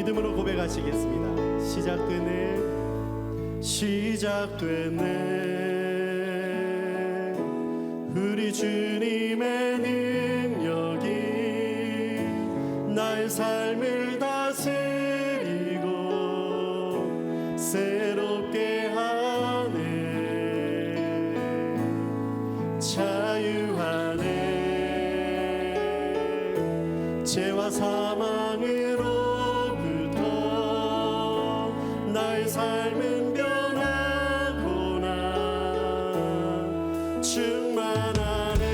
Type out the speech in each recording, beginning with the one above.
믿음으로 고백하시겠습니다. 시작되네 우리 주님의 능력이 나의 삶을 다스리고 새롭게 하네. 자유하네. 죄와 사망으로부터 나의 삶은 변하구나. 충만하네.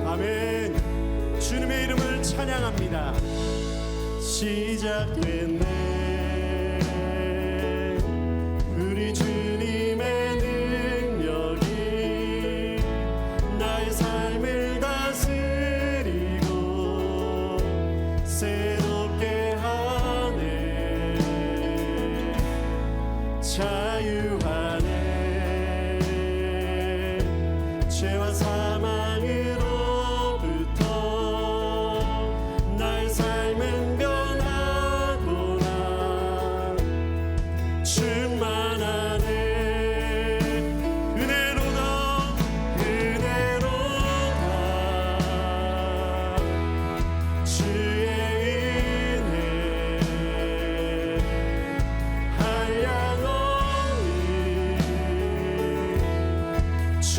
아멘. 주님의 이름을 찬양합니다. 시작됐네 우리 주님의 능력이 나의 삶을 다스리고 새롭게 하네. 자유하네. 죄와 사망으로부터 나의 삶은 변하구나. 충만하네. 은혜로다 은혜로다. 주의 은혜 한량없니. 주의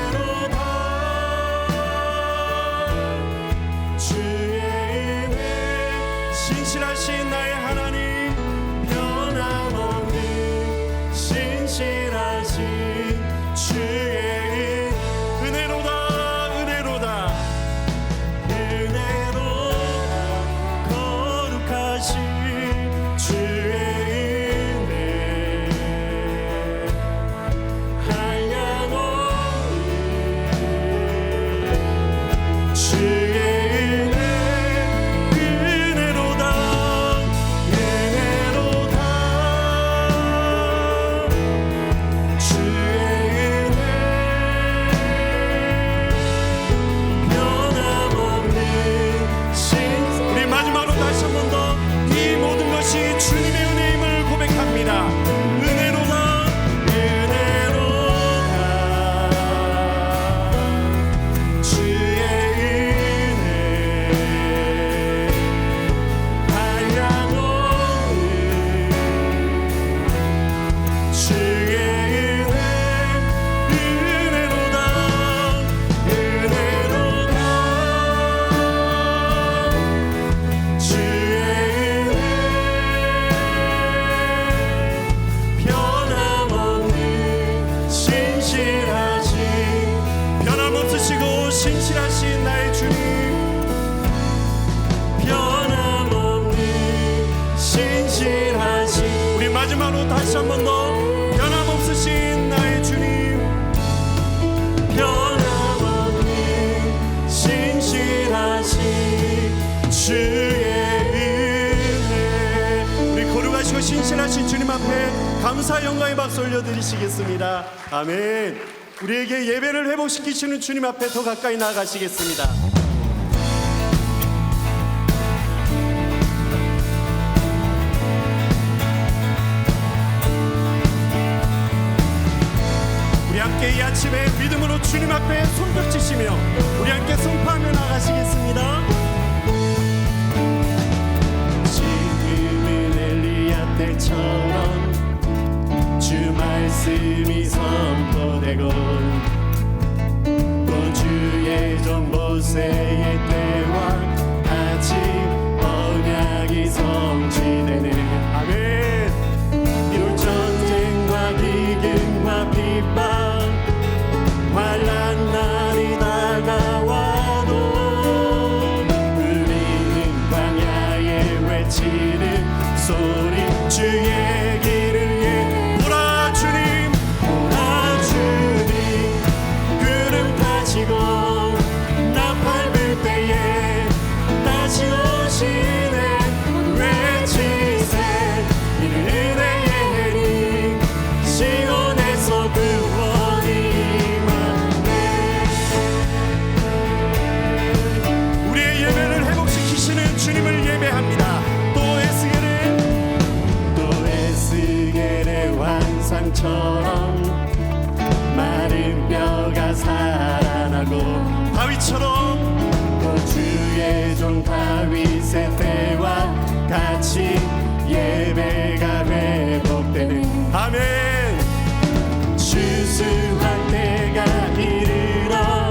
은혜로다. 주의 은혜 신실하신 나의 하나님, 변함없는 신실하신 주의 은혜로다 은혜로다 은혜로다. 거룩하신 주의 은혜 한량없니. 주의 은혜로다 은혜로다. 주의 은혜 변함없는 신. 우리 마지막으로 다시 한 번 더 이 모든 것이 주님의 은혜임을 고백합니다. 은혜로다 은혜로다. 주의 은혜 한량없는 주의 은혜 은혜로다 은혜로다. 주의 은혜 변함없는 신실하신, 변함없으시고 신실하신 나의 주님, 변함없는 신실하신. 우리 마지막으로 다시 한 번 더 변함없으신 나의 주님, 변함없는 신실하신 주의 은혜. 우리 거룩하시고 신실하신 주님 앞에 감사 영광의 박수 올려드리시겠습니다. 아멘. 우리에게 예배를 회복시키시는 주님 앞에 더 가까이 나아가시겠습니다. 우리 함께 이 아침에 믿음으로 주님 앞에 손뼉치시며 우리 함께 선포하며 나가시겠습니다. 지금은 엘리야 때처럼 주 말씀이 선포되고 또 주의 종 모세의 때와 같이 언약이 성취되네. 아멘. 비록 전쟁과 기근과 비방 환난 날이 다가와도 우리는 광야에 외치는 소리 주의 길을 보라 주님 구름 파시고 나팔 불 뱀처럼 마른 뼈가 살아나고 다윗처럼 또 주의 종 다윗의 때와 같이 예배가 회복되는 아멘. 추수할 때가 이르러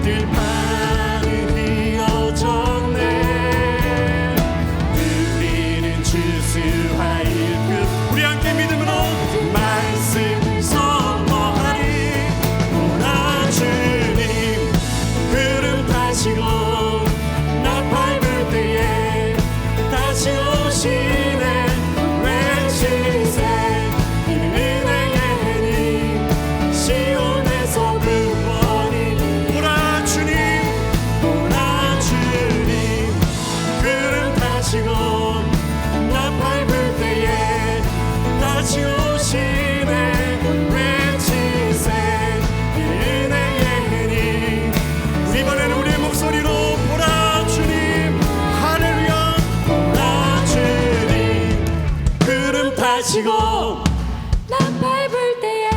들판은 휘어졌네. 우리는 추수할 그 우리 함께 믿음으로 말씀 선포하리. 오라 주님 구름 타시고 나팔 불 때에 다시 오시네. 외치세 은혜의 해니 시온에서 구원이. 오라 주님 구름 타시고 나팔 불 때에 다시 오시네. 외치세 은혜의 해니. 이번에는 우리의 목소리로 보라 주님 할렐루야. 보라 주님 구름 타시고 나팔 불 때에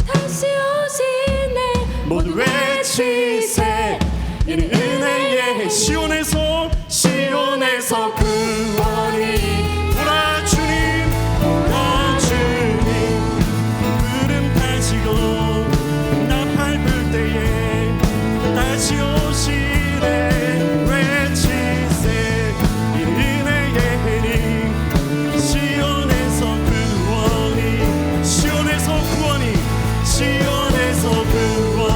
다시 오시네. 모두 외치세 이는 은혜의 시온에서 구원이. 보라 주님 구름 타시고 나팔 불 때에 다시 오시네. 외치세 이는 은혜의 해니 시온에서 구원이. 시온에서 구원.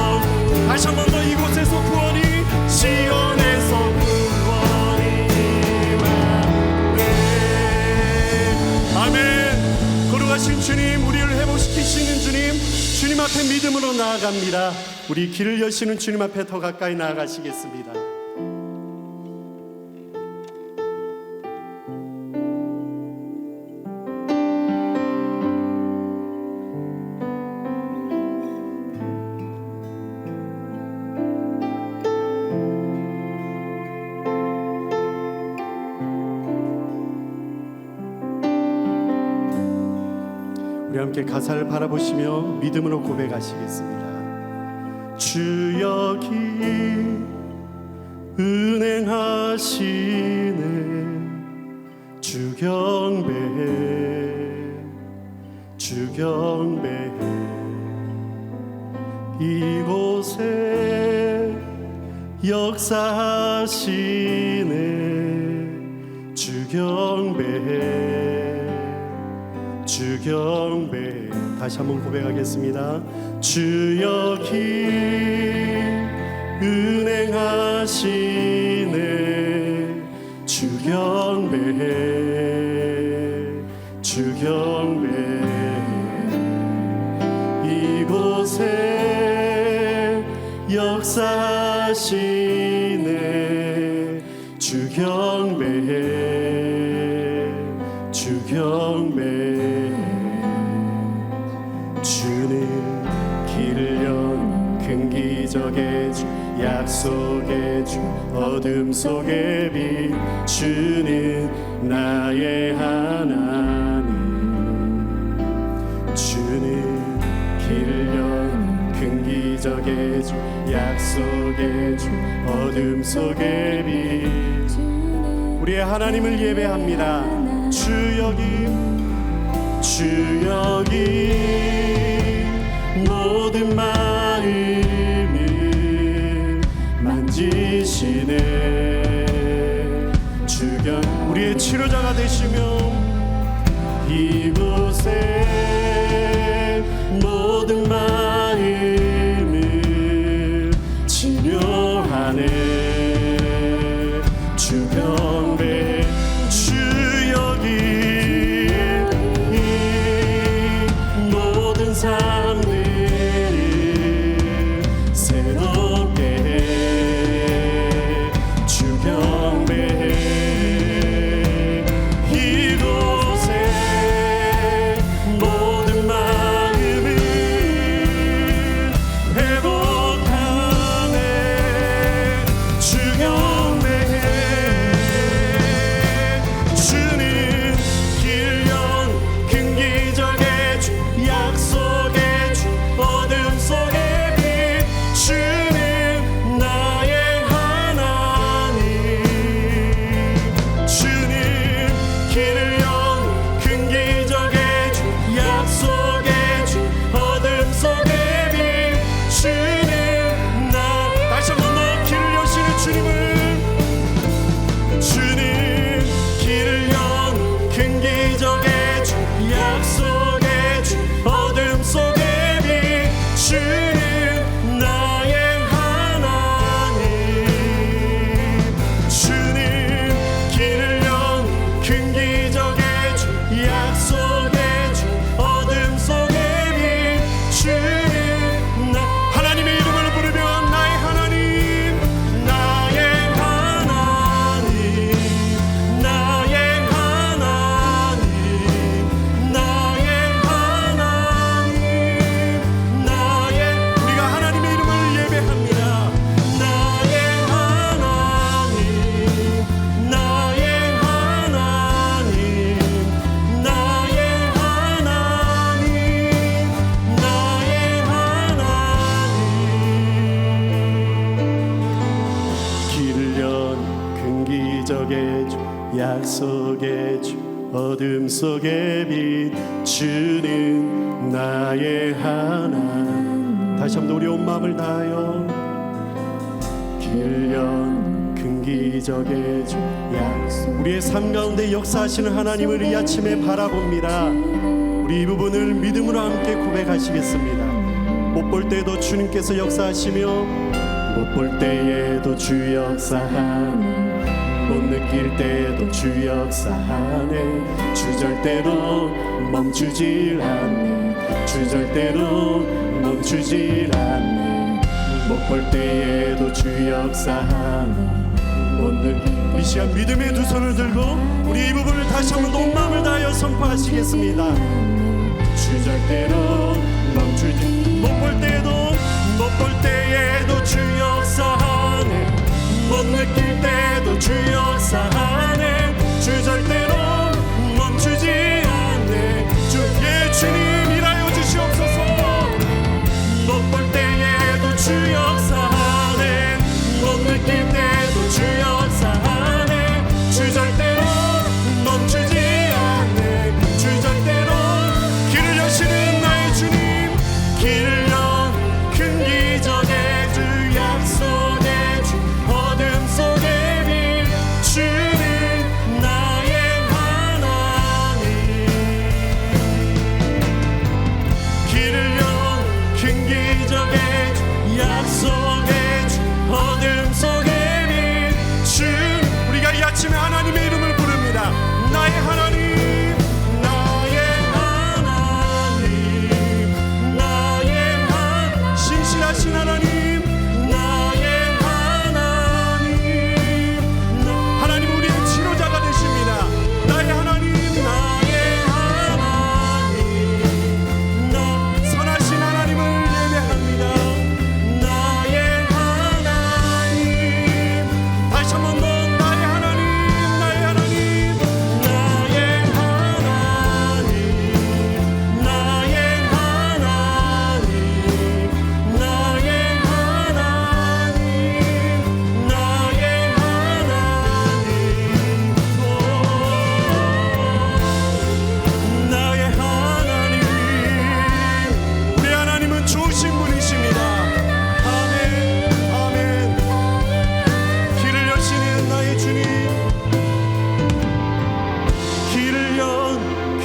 다시 한 번 더 이곳에서 구원이. 시온에서 구원이 임하네. 아멘. 거룩하신 주님, 우리를 회복시키시는 주님 앞에 믿음으로 나아갑니다. 우리 길을 여시는 주님 앞에 더 가까이 나아가시겠습니다. 우리 함께 가사를 바라보시며 믿음으로 고백하시겠습니다. 주 여기 은행하시네. 주 경배해 이곳에 역사하시네. 주 경배. 다시 한번 고백하겠습니다. 주 여기 은행하시네. 주 경배 이곳에 역사하시네. 주 경배. 주는 길을 연 큰 기적의 주, 약속의 주, 어둠 속의 빛. 주는 나의 하나님. 주는 길을 연 큰 기적의 주, 약속의 주, 어둠 속의 빛. 우리의 하나님을 예배합니다. 주 여기 모든 마음을 만지시네. 주경 우리의 치료자가 되시며 이곳에 모든 마음을 치료하네. 주 경배 주 여기 모든 삶들을 새롭게 해. 주 경배해 이곳에 어둠 속에 비추는 나의 하나님. 다시 한번 우리 온 마음을 다하여 길년 큰 기적의 주 약속, 우리의 삶 가운데 역사하시는 하나님을 이 아침에 바라봅니다. 우리 이 부분을 믿음으로 함께 고백하시겠습니다. 못 볼 때도 주님께서 역사하시며 못 볼 때에도 주 역사하네, 못 느낄 때도 주 역사하네, 주 절대로 멈추질 않네, 주 절대로 멈추질 않네, 못 볼 때에도 주 역사하네. 오늘 이 시간 믿음의 두 손을 들고 우리 이 부분을 다시 한번 온 마음을 다하여 선포하시겠습니다. 주 절대로 멈추지, 못 볼 때에도 주 역사하네, 못 느낄 때도 주 역사하네, 주 절대로 멈추지 않네, 주의 주님 일하여 주시옵소서. 못 볼 때에도 주 역사하네, 못 느낄 때도 주 역사하네, 주 절대로 멈추지 않네, 주 절대로 길을 여시는 나의 주님, 길을 여 큰 기적의 주 약속의 주 어둠 속에 비추는 나의 하나님, 길을 여 큰 기적의 주 약속의 주 어둠 속에 비추는, 우리가 이 아침에 하나님의 이름을 부릅니다. 나의 하나님, 나의 하나님, 나의 하나님, 신실하신 하나님, 나의 하나님, 하나님 우리의 치료자가 되십니다. 나의 하나님, 나의 하나님, 선하신 하나님을 예배합니다. 나의 하나님, 다시 한 번 더 나의 하나님, 나의 하나님, 나의 하나님, 나의 하나님, 나의 하나님, 나의 하나님, 나의 하나님. 우리 하나님은 좋으신 분이십니다. 아멘, 아멘. 길을 여시는 나의 주님, 길을 연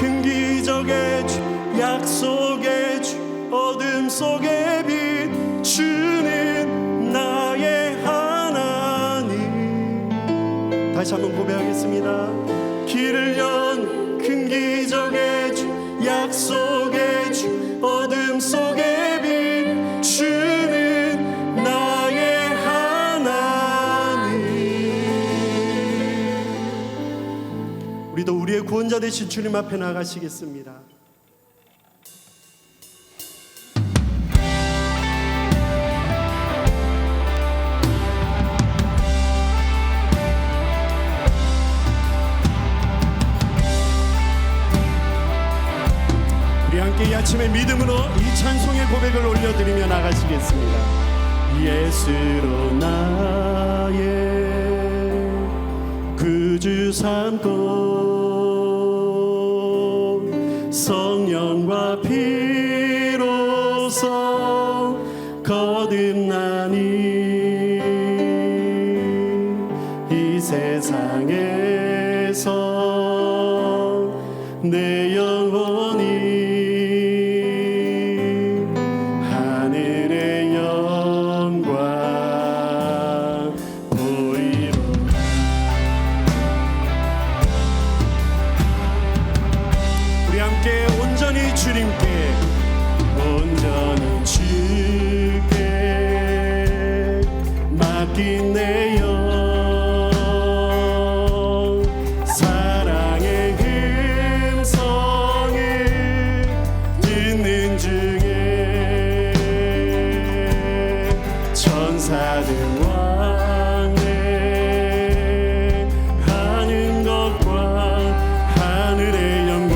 큰 기적의 주 약속의 주 어둠 속에 비추는 나의 하나님. 다시 한번 고백하겠습니다. 길을 연 큰 기적의 주 약속의 주 어둠 속에 비추는 나의 하나님. 우리도 우리의 구원자 되신 주님 앞에 나가시겠습니다. 우리 함께 이 아침에 믿음으로 이 찬송의 고백을 올려드리며 나가시겠습니다. 예수로 나의 구주 삼고 성령과 피로써 거듭나니 이 세상에서 내 영혼이 하늘의 영광 보이로. 우리 함께 온전히 주님께, 온전히 주께 맡긴 내 영, 사랑의 음성을 듣는 중에 천사들 왕래하는 것과 하늘의 영광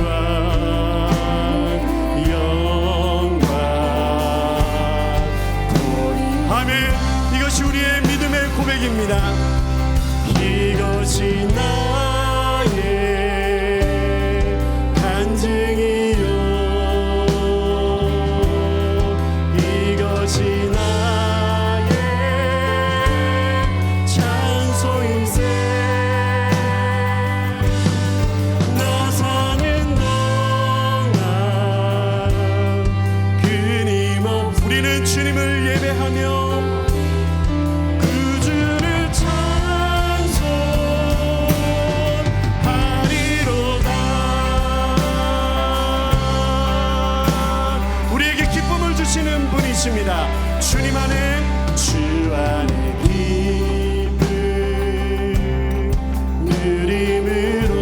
보이. 아멘. 이것이 우리의 믿음의 고백입니다. 예배하며 그 주를 찬송하리로다. 우리에게 기쁨을 주시는 분이십니다. 주님 안에 주 안에 기쁨 누림으로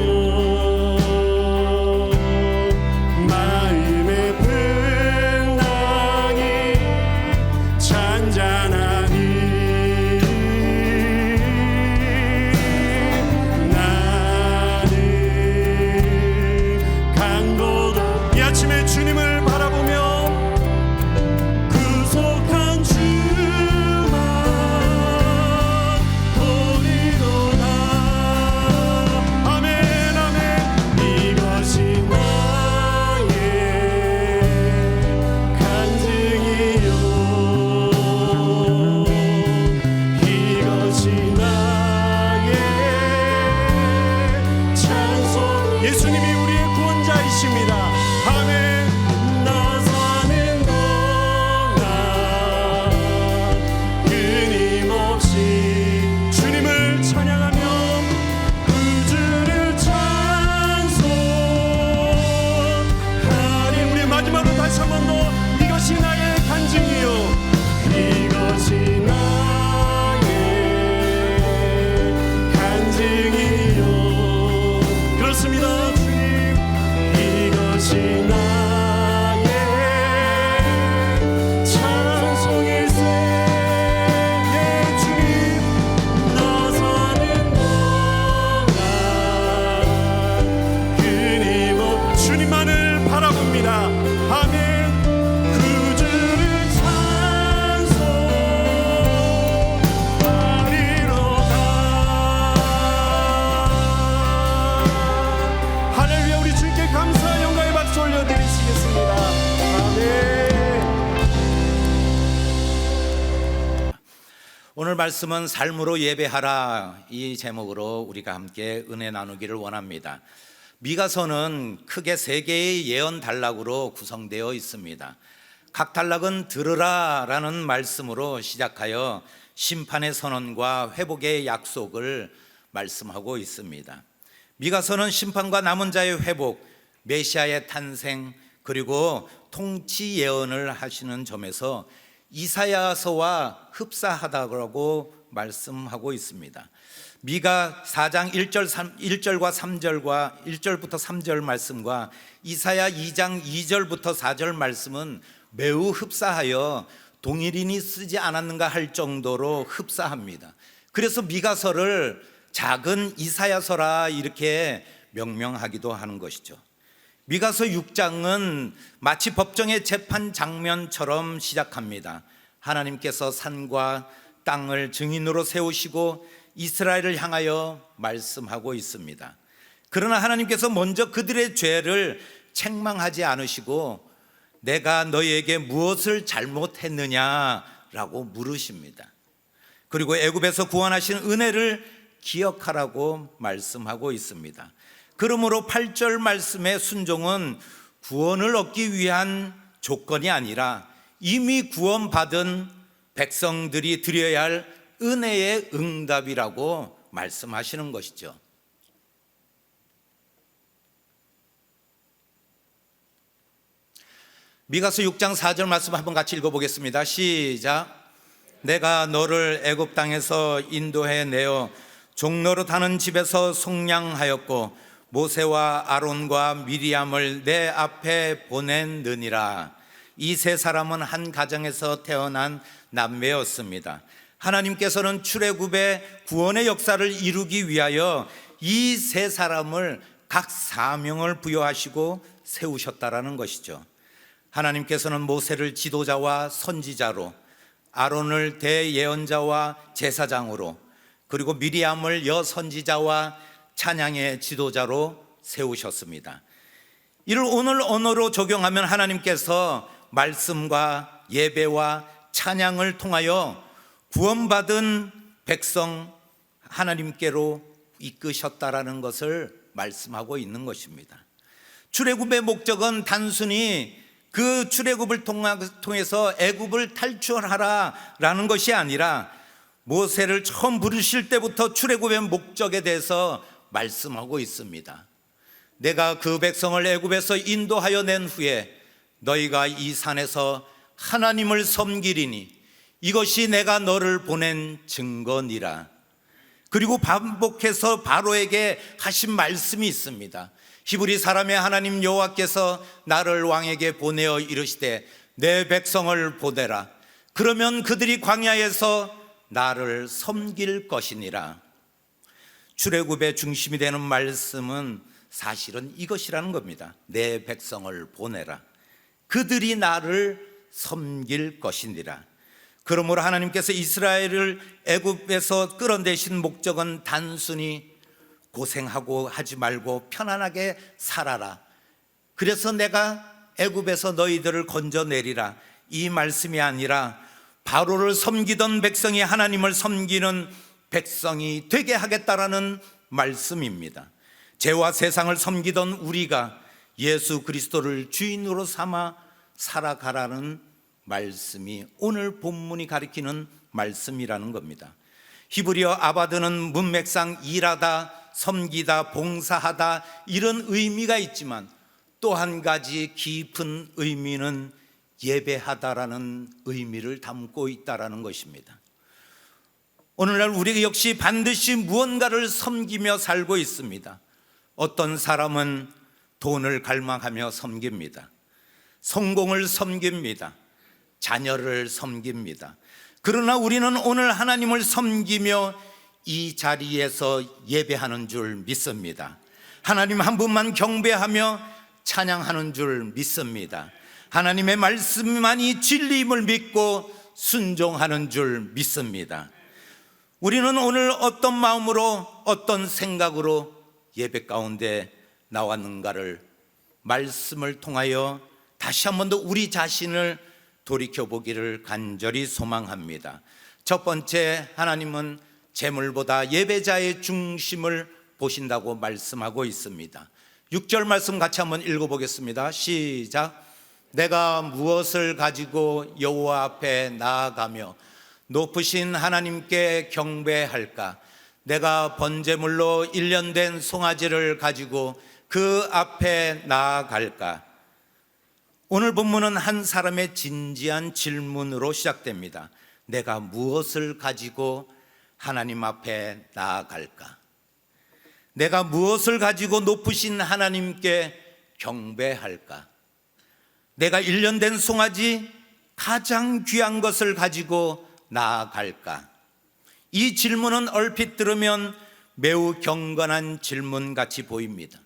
마음의 풍랑이 잔잔하니 나는 강고도 이 아침에 주님을 바라보며 구속한 주만 보리로다. 아멘 아멘. 이것이 나의 간증이요, 이것이 나의 찬송. 예수님이 우리의 구원자이십니다. 아멘. 나 사는 동안 끊임없이 주님을 찬양하며 그 주를 찬송하리. 우리 마지막으로 다시 한 번 더 이것이 나의 간증이요, 이것이 나의 간증이요. 그렇습니다 주님. 이것이 나의 찬송일세. 예 주님. 나 사는 동안 끊임없이 주님만을 바라봅니다. 아멘. 그 주를 찬송하리로다. 할렐루야. 우리 주님께 감사 영광의 박수 올려드리시겠습니다. 아멘. 오늘 말씀은 삶으로 예배하라, 이 제목으로 우리가 함께 은혜 나누기를 원합니다. 미가서는 크게 세 개의 예언 단락으로 구성되어 있습니다. 각 단락은 들으라라는 말씀으로 시작하여 심판의 선언과 회복의 약속을 말씀하고 있습니다. 미가서는 심판과 남은 자의 회복, 메시아의 탄생, 그리고 통치 예언을 하시는 점에서 이사야서와 흡사하다고 말씀하고 있습니다. 미가 4장 1절과 3절과 1절부터 3절 말씀과 이사야 2장 2절부터 4절 말씀은 매우 흡사하여 동일인이 쓰지 않았는가 할 정도로 흡사합니다. 그래서 미가서를 작은 이사야서라 이렇게 명명하기도 하는 것이죠. 미가서 6장은 마치 법정의 재판 장면처럼 시작합니다. 하나님께서 산과 땅을 증인으로 세우시고 이스라엘을 향하여 말씀하고 있습니다. 그러나 하나님께서 먼저 그들의 죄를 책망하지 않으시고 내가 너희에게 무엇을 잘못했느냐라고 물으십니다. 그리고 애굽에서 구원하신 은혜를 기억하라고 말씀하고 있습니다. 그러므로 8절 말씀의 순종은 구원을 얻기 위한 조건이 아니라 이미 구원받은 백성들이 드려야 할 은혜의 응답이라고 말씀하시는 것이죠. 미가서 6장 4절 말씀 한번 같이 읽어보겠습니다. 시작. 내가 너를 애굽 땅에서 인도해 내어 종로로 타는 집에서 속량하였고 모세와 아론과 미리암을 내 앞에 보냈느니라. 이 세 사람은 한 가정에서 태어난 남매였습니다. 하나님께서는 출애굽의 구원의 역사를 이루기 위하여 이 세 사람을 각 사명을 부여하시고 세우셨다라는 것이죠. 하나님께서는 모세를 지도자와 선지자로, 아론을 대예언자와 제사장으로, 그리고 미리암을 여선지자와 찬양의 지도자로 세우셨습니다. 이를 오늘 언어로 적용하면 하나님께서 말씀과 예배와 찬양을 통하여 구원받은 백성 하나님께로 이끄셨다라는 것을 말씀하고 있는 것입니다. 출애굽의 목적은 단순히 그 출애굽을 통해서 애굽을 탈출하라라는 것이 아니라 모세를 처음 부르실 때부터 출애굽의 목적에 대해서 말씀하고 있습니다. 내가 그 백성을 애굽에서 인도하여 낸 후에 너희가 이 산에서 하나님을 섬기리니 이것이 내가 너를 보낸 증거니라. 그리고 반복해서 바로에게 하신 말씀이 있습니다. 히브리 사람의 하나님 여호와께서 나를 왕에게 보내어 이르시되 내 백성을 보내라. 그러면 그들이 광야에서 나를 섬길 것이니라. 출애굽의 중심이 되는 말씀은 사실은 이것이라는 겁니다. 내 백성을 보내라. 그들이 나를 섬길 것이니라. 그러므로 하나님께서 이스라엘을 애굽에서 끌어내신 목적은 단순히 고생하고 하지 말고 편안하게 살아라. 그래서 내가 애굽에서 너희들을 건져내리라. 이 말씀이 아니라 바로를 섬기던 백성이 하나님을 섬기는 백성이 되게 하겠다라는 말씀입니다. 죄와 세상을 섬기던 우리가 예수 그리스도를 주인으로 삼아 살아가라는 말씀이 오늘 본문이 가리키는 말씀이라는 겁니다. 히브리어 아바드는 문맥상 일하다, 섬기다, 봉사하다 이런 의미가 있지만 또 한 가지 깊은 의미는 예배하다라는 의미를 담고 있다라는 것입니다. 오늘날 우리 역시 반드시 무언가를 섬기며 살고 있습니다. 어떤 사람은 돈을 갈망하며 섬깁니다. 성공을 섬깁니다. 자녀를 섬깁니다. 그러나 우리는 오늘 하나님을 섬기며 이 자리에서 예배하는 줄 믿습니다. 하나님 한 분만 경배하며 찬양하는 줄 믿습니다. 하나님의 말씀만이 진리임을 믿고 순종하는 줄 믿습니다. 우리는 오늘 어떤 마음으로 어떤 생각으로 예배 가운데 나왔는가를 말씀을 통하여 다시 한 번 더 우리 자신을 돌이켜보기를 간절히 소망합니다. 첫 번째, 하나님은 재물보다 예배자의 중심을 보신다고 말씀하고 있습니다. 6절 말씀 같이 한번 읽어보겠습니다. 시작. 내가 무엇을 가지고 여호와 앞에 나아가며 높으신 하나님께 경배할까? 내가 번제물로 1년 된 송아지를 가지고 그 앞에 나아갈까? 오늘 본문은 한 사람의 진지한 질문으로 시작됩니다. 내가 무엇을 가지고 하나님 앞에 나아갈까? 내가 무엇을 가지고 높으신 하나님께 경배할까? 내가 1년 된 송아지 가장 귀한 것을 가지고 나아갈까? 이 질문은 얼핏 들으면 매우 경건한 질문같이 보입니다.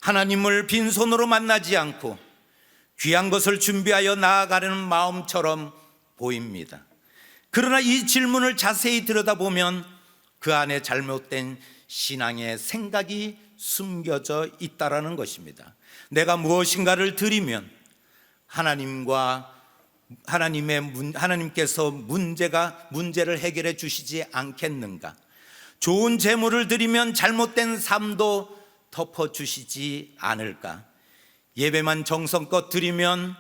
하나님을 빈손으로 만나지 않고 귀한 것을 준비하여 나아가려는 마음처럼 보입니다. 그러나 이 질문을 자세히 들여다보면 그 안에 잘못된 신앙의 생각이 숨겨져 있다라는 것입니다. 내가 무엇인가를 드리면 하나님께서 문제를 해결해 주시지 않겠는가? 좋은 재물을 드리면 잘못된 삶도 덮어주시지 않을까? 예배만 정성껏 드리면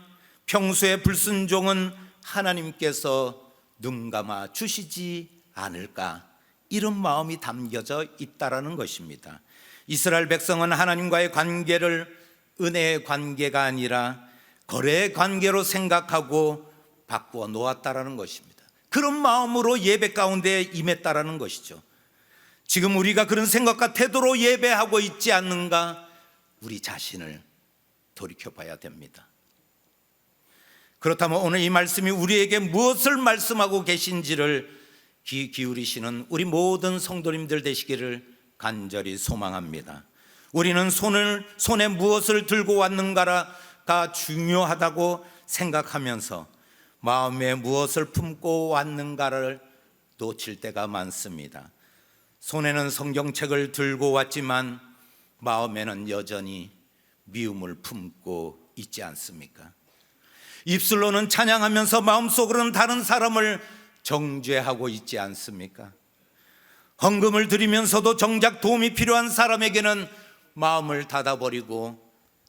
평소의 불순종은 하나님께서 눈 감아 주시지 않을까? 이런 마음이 담겨져 있다라는 것입니다. 이스라엘 백성은 하나님과의 관계를 은혜의 관계가 아니라 거래의 관계로 생각하고 바꾸어 놓았다라는 것입니다. 그런 마음으로 예배 가운데 임했다라는 것이죠. 지금 우리가 그런 생각과 태도로 예배하고 있지 않는가? 우리 자신을 돌이켜봐야 됩니다. 그렇다면 오늘 이 말씀이 우리에게 무엇을 말씀하고 계신지를 귀 기울이시는 우리 모든 성도님들 되시기를 간절히 소망합니다. 우리는 손에 무엇을 들고 왔는가가 중요하다고 생각하면서 마음에 무엇을 품고 왔는가를 놓칠 때가 많습니다. 손에는 성경책을 들고 왔지만 마음에는 여전히 미움을 품고 있지 않습니까? 입술로는 찬양하면서 마음속으로는 다른 사람을 정죄하고 있지 않습니까? 헌금을 드리면서도 정작 도움이 필요한 사람에게는 마음을 닫아버리고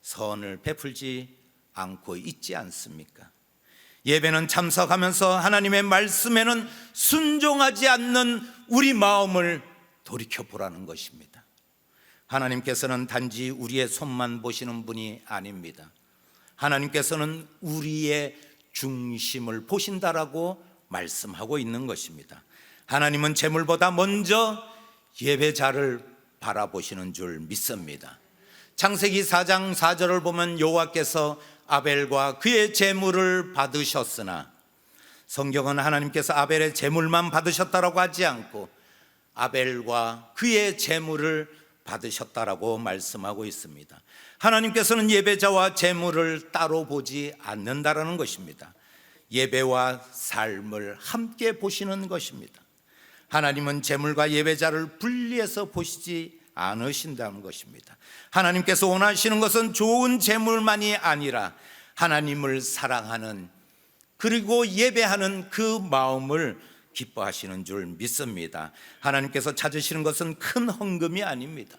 선을 베풀지 않고 있지 않습니까? 예배는 참석하면서 하나님의 말씀에는 순종하지 않는 우리 마음을 돌이켜보라는 것입니다. 하나님께서는 단지 우리의 손만 보시는 분이 아닙니다. 하나님께서는 우리의 중심을 보신다라고 말씀하고 있는 것입니다. 하나님은 재물보다 먼저 예배자를 바라보시는 줄 믿습니다. 창세기 4장 4절을 보면 여호와께서 아벨과 그의 제물을 받으셨으나, 성경은 하나님께서 아벨의 제물만 받으셨다라고 하지 않고 아벨과 그의 제물을 받으셨다라고 말씀하고 있습니다. 하나님께서는 예배자와 제물을 따로 보지 않는다라는 것입니다. 예배와 삶을 함께 보시는 것입니다. 하나님은 제물과 예배자를 분리해서 보시지 않으신다는 것입니다. 하나님께서 원하시는 것은 좋은 제물만이 아니라 하나님을 사랑하는, 그리고 예배하는 그 마음을 기뻐하시는 줄 믿습니다. 하나님께서 찾으시는 것은 큰 헌금이 아닙니다.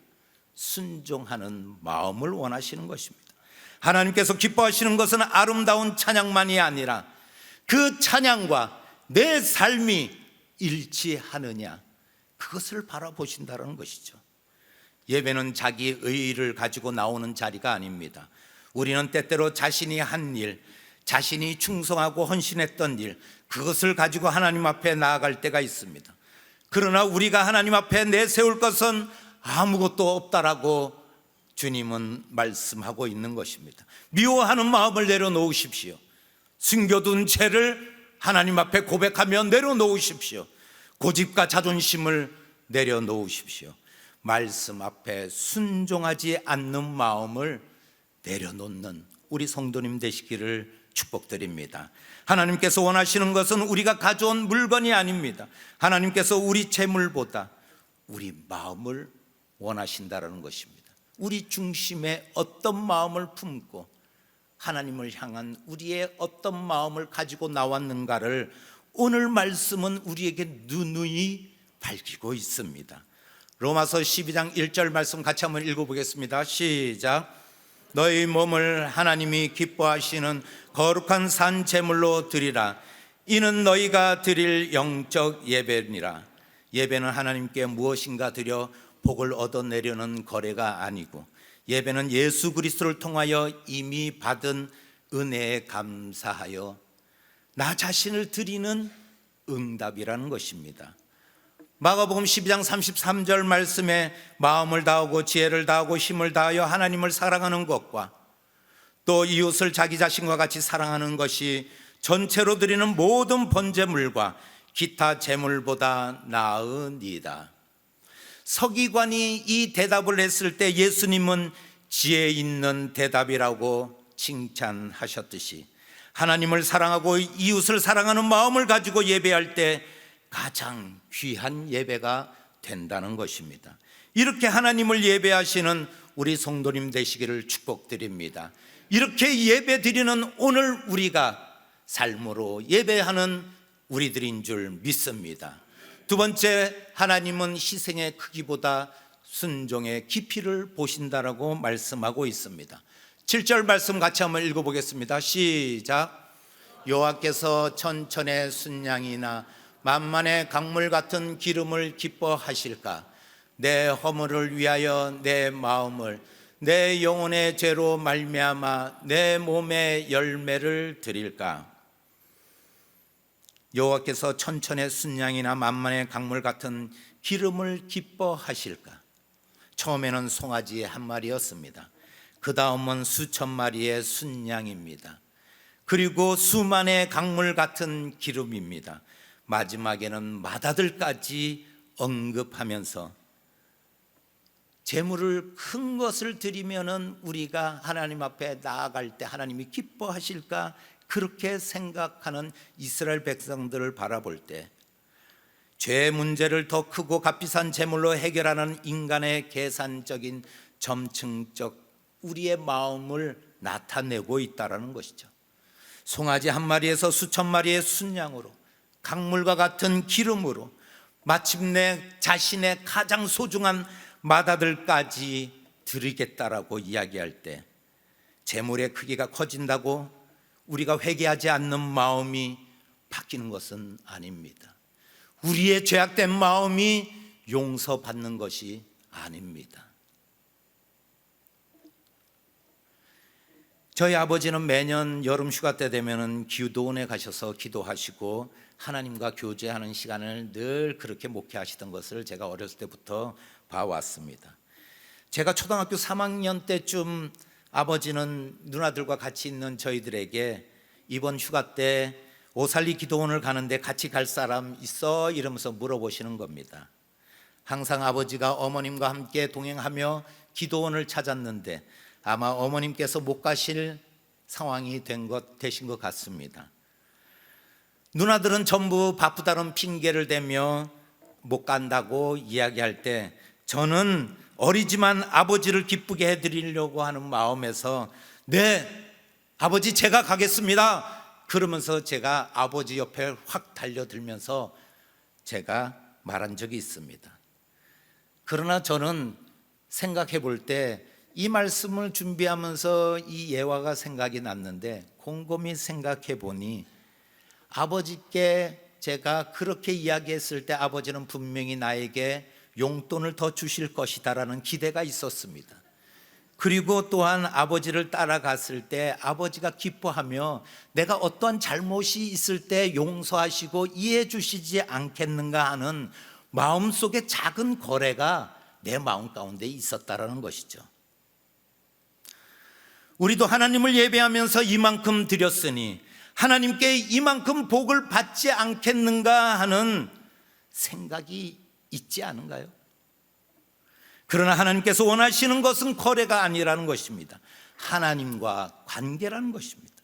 순종하는 마음을 원하시는 것입니다. 하나님께서 기뻐하시는 것은 아름다운 찬양만이 아니라 그 찬양과 내 삶이 일치하느냐, 그것을 바라보신다는 것이죠. 예배는 자기 의의를 가지고 나오는 자리가 아닙니다. 우리는 때때로 자신이 한 일, 자신이 충성하고 헌신했던 일, 그것을 가지고 하나님 앞에 나아갈 때가 있습니다. 그러나 우리가 하나님 앞에 내세울 것은 아무것도 없다라고 주님은 말씀하고 있는 것입니다. 미워하는 마음을 내려놓으십시오. 숨겨둔 죄를 하나님 앞에 고백하며 내려놓으십시오. 고집과 자존심을 내려놓으십시오. 말씀 앞에 순종하지 않는 마음을 내려놓는 우리 성도님 되시기를 축복드립니다. 하나님께서 원하시는 것은 우리가 가져온 물건이 아닙니다. 하나님께서 우리 재물보다 우리 마음을 원하신다는 것입니다. 우리 중심에 어떤 마음을 품고 하나님을 향한 우리의 어떤 마음을 가지고 나왔는가를 오늘 말씀은 우리에게 누누이 밝히고 있습니다. 로마서 12장 1절 말씀 같이 한번 읽어보겠습니다. 시작. 너희 몸을 하나님이 기뻐하시는 거룩한 산 제물로 드리라. 이는 너희가 드릴 영적 예배니라. 예배는 하나님께 무엇인가 드려 복을 얻어내려는 거래가 아니고, 예배는 예수 그리스도를 통하여 이미 받은 은혜에 감사하여 나 자신을 드리는 응답이라는 것입니다. 마가복음 12장 33절 말씀에 마음을 다하고 지혜를 다하고 힘을 다하여 하나님을 사랑하는 것과 또 이웃을 자기 자신과 같이 사랑하는 것이 전체로 드리는 모든 번제물과 기타 제물보다 나으니이다. 서기관이 이 대답을 했을 때 예수님은 지혜 있는 대답이라고 칭찬하셨듯이, 하나님을 사랑하고 이웃을 사랑하는 마음을 가지고 예배할 때 가장 귀한 예배가 된다는 것입니다. 이렇게 하나님을 예배하시는 우리 성도님 되시기를 축복드립니다. 이렇게 예배 드리는 오늘 우리가 삶으로 예배하는 우리들인 줄 믿습니다. 두 번째, 하나님은 희생의 크기보다 순종의 깊이를 보신다라고 말씀하고 있습니다. 7절 말씀 같이 한번 읽어보겠습니다. 시작. 여호와께서 천천의 순양이나 만만의 강물 같은 기름을 기뻐하실까? 내 허물을 위하여 내 마음을, 내 영혼의 죄로 말미암아 내 몸의 열매를 드릴까? 여호와께서 천천의 순양이나 만만의 강물 같은 기름을 기뻐하실까? 처음에는 송아지 한 마리였습니다. 그 다음은 수천 마리의 순양입니다. 그리고 수만의 강물 같은 기름입니다. 마지막에는 맏아들까지 언급하면서 제물을 큰 것을 드리면은 우리가 하나님 앞에 나아갈 때 하나님이 기뻐하실까, 그렇게 생각하는 이스라엘 백성들을 바라볼 때 죄 문제를 더 크고 값비싼 제물로 해결하는 인간의 계산적인 점층적 우리의 마음을 나타내고 있다는 것이죠. 송아지 한 마리에서 수천 마리의 순양으로, 강물과 같은 기름으로 마침내 자신의 가장 소중한 맏아들까지 드리겠다라고 이야기할 때 재물의 크기가 커진다고 우리가 회개하지 않는 마음이 바뀌는 것은 아닙니다. 우리의 죄악된 마음이 용서받는 것이 아닙니다. 저희 아버지는 매년 여름 휴가 때 되면은 기도원에 가셔서 기도하시고 하나님과 교제하는 시간을 늘 그렇게 목회하시던 것을 제가 어렸을 때부터 봐왔습니다. 제가 초등학교 3학년 때쯤 아버지는 누나들과 같이 있는 저희들에게 이번 휴가 때 오살리 기도원을 가는데 같이 갈 사람 있어? 이러면서 물어보시는 겁니다. 항상 아버지가 어머님과 함께 동행하며 기도원을 찾았는데 아마 어머님께서 못 가실 상황이 되신 것 같습니다. 누나들은 전부 바쁘다는 핑계를 대며 못 간다고 이야기할 때 저는 어리지만 아버지를 기쁘게 해드리려고 하는 마음에서 네, 아버지 제가 가겠습니다. 그러면서 제가 아버지 옆에 확 달려들면서 제가 말한 적이 있습니다. 그러나 저는 생각해 볼 때 이 말씀을 준비하면서 이 예화가 생각이 났는데 곰곰이 생각해 보니 아버지께 제가 그렇게 이야기했을 때 아버지는 분명히 나에게 용돈을 더 주실 것이다라는 기대가 있었습니다. 그리고 또한 아버지를 따라갔을 때 아버지가 기뻐하며 내가 어떠한 잘못이 있을 때 용서하시고 이해해 주시지 않겠는가 하는 마음속의 작은 거래가 내 마음 가운데 있었다라는 것이죠. 우리도 하나님을 예배하면서 이만큼 드렸으니 하나님께 이만큼 복을 받지 않겠는가 하는 생각이 있지 않은가요? 그러나 하나님께서 원하시는 것은 거래가 아니라는 것입니다. 하나님과 관계라는 것입니다.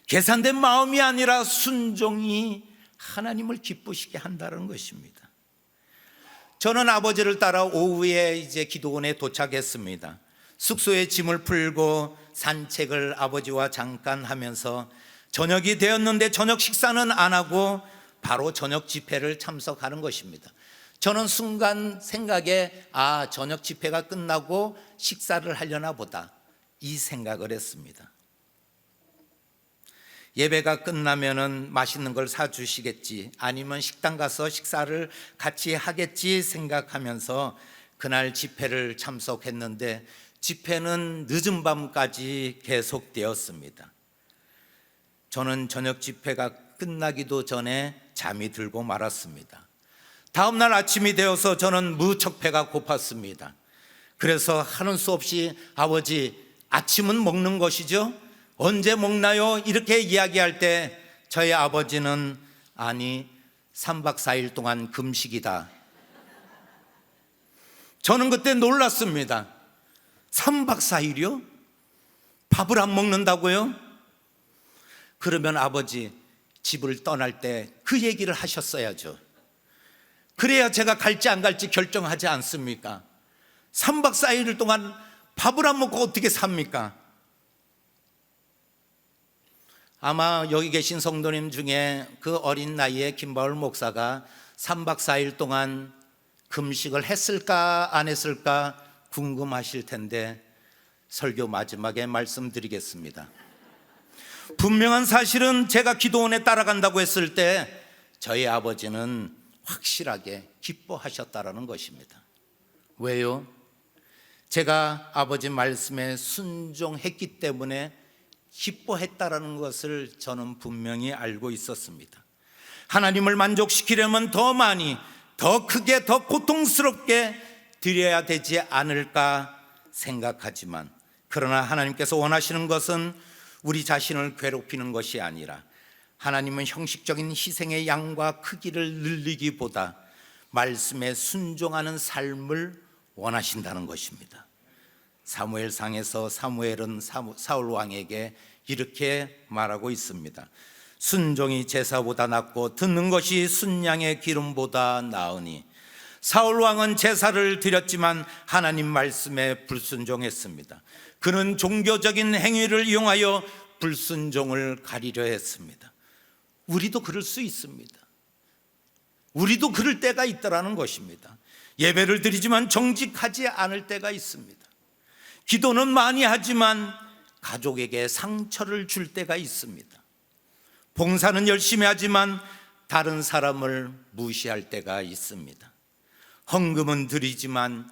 계산된 마음이 아니라 순종이 하나님을 기쁘시게 한다는 것입니다. 저는 아버지를 따라 오후에 이제 기도원에 도착했습니다. 숙소에 짐을 풀고 산책을 아버지와 잠깐 하면서 저녁이 되었는데 저녁 식사는 안 하고 바로 저녁 집회를 참석하는 것입니다. 저는 순간 생각에 저녁 집회가 끝나고 식사를 하려나 보다 이 생각을 했습니다. 예배가 끝나면은 맛있는 걸 사주시겠지 아니면 식당 가서 식사를 같이 하겠지 생각하면서 그날 집회를 참석했는데 집회는 늦은 밤까지 계속되었습니다. 저는 저녁 집회가 끝나기도 전에 잠이 들고 말았습니다. 다음 날 아침이 되어서 저는 무척 배가 고팠습니다. 그래서 하는 수 없이 아버지 아침은 먹는 것이죠? 언제 먹나요? 이렇게 이야기할 때 저희 아버지는 아니 3박 4일 동안 금식이다. 저는 그때 놀랐습니다. 3박 4일이요? 밥을 안 먹는다고요? 그러면 아버지 집을 떠날 때 그 얘기를 하셨어야죠. 그래야 제가 갈지 안 갈지 결정하지 않습니까? 3박 4일 동안 밥을 안 먹고 어떻게 삽니까? 아마 여기 계신 성도님 중에 그 어린 나이에 김바울 목사가 3박 4일 동안 금식을 했을까 안 했을까 궁금하실 텐데 설교 마지막에 말씀드리겠습니다. 분명한 사실은 제가 기도원에 따라간다고 했을 때 저희 아버지는 확실하게 기뻐하셨다라는 것입니다. 왜요? 제가 아버지 말씀에 순종했기 때문에 기뻐했다라는 것을 저는 분명히 알고 있었습니다. 하나님을 만족시키려면 더 많이, 더 크게, 더 고통스럽게 드려야 되지 않을까 생각하지만 그러나 하나님께서 원하시는 것은 우리 자신을 괴롭히는 것이 아니라 하나님은 형식적인 희생의 양과 크기를 늘리기보다 말씀에 순종하는 삶을 원하신다는 것입니다. 사무엘상에서 사무엘은 사울 왕에게 이렇게 말하고 있습니다. 순종이 제사보다 낫고 듣는 것이 순양의 기름보다 나으니 사울 왕은 제사를 드렸지만 하나님 말씀에 불순종했습니다. 그는 종교적인 행위를 이용하여 불순종을 가리려 했습니다. 우리도 그럴 수 있습니다. 우리도 그럴 때가 있다라는 것입니다. 예배를 드리지만 정직하지 않을 때가 있습니다. 기도는 많이 하지만 가족에게 상처를 줄 때가 있습니다. 봉사는 열심히 하지만 다른 사람을 무시할 때가 있습니다. 헌금은 드리지만